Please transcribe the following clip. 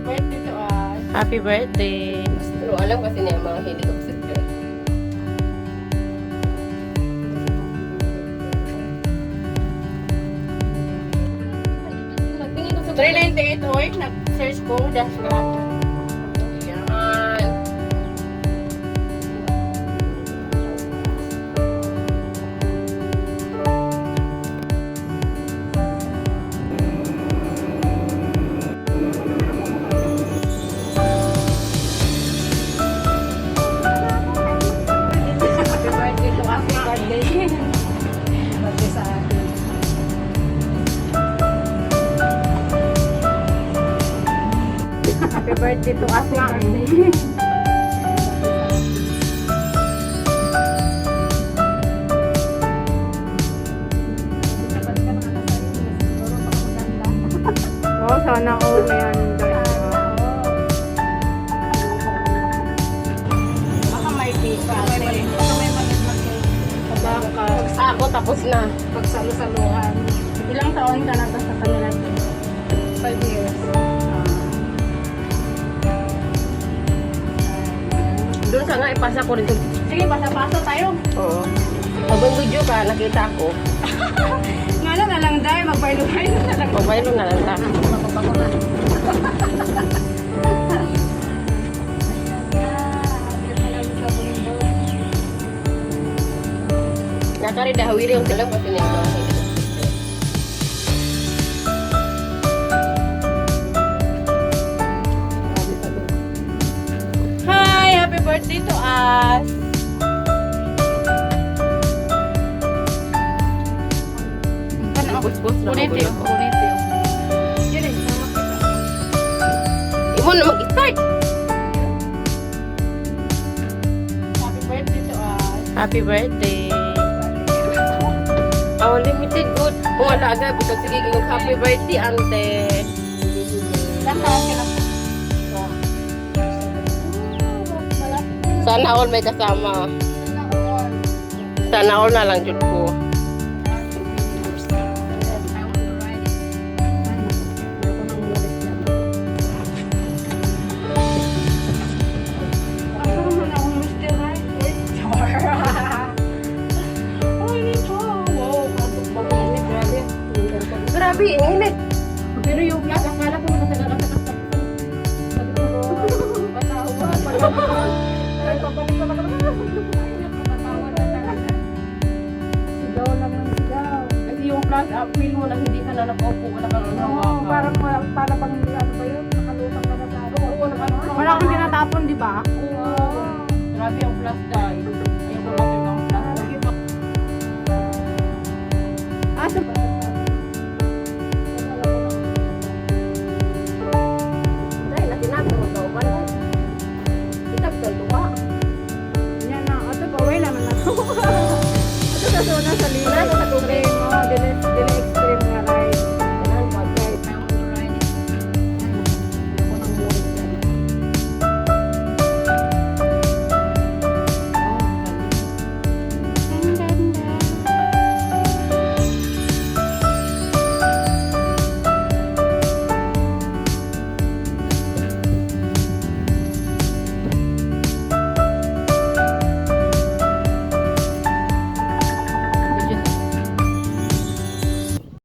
birthday to us. Happy birthday. Pero alam kasi niya yung mga hilig of secret. Nagtingin ko sa 398 oy, nag-search ko, dash grab. Yan. Happy birthday to us. Happy birthday. Birthday sa akin. Happy birthday to us nga. Oh, sana all may ano dahil. Baka may pika. Baka may baka Ako tapos na. pagsalo-saluhan. Ilang taon ka na ba sa kanila? 5 years. Doon ka nga, ipasa ko rin. Sige, pasa-pasa tayo. Oo. Habang video ka, nakita ko. Nga na lang dahil, magbaylo-baylo na lang. Mabayro na lang ta. Magpapago na. Nakari dahawiri yung silang kasi niya mga hilig of secret. Hi! Happy birthday to us! Bus-bus na Kunit yun. magulo. Kunit yun. Yun eh. sama kita. Imo na mag-start. Happy birthday to us. Happy birthday. Oh, limited good. Kung alaga, butag sige yung happy birthday, ante. Ilang taon ka na po? Sana all may kasama. Sana all na lang jud ko. Grabe, ang init. Pero yung plus, akala ko nakatagalatak. Sabi ko, patawa. Ay, papalik na naman. Patawa na talaga. Sigaw lang ng sigaw. Kasi yung plus, feel mo na hindi ka na nakaupo, wala ka na Oo, nahawakan. para pang hindi ano ba yun? Nakalutang ka na sa Oo, Wala kang tinatapon, di ba? Oo. Grabe ang plus, guys.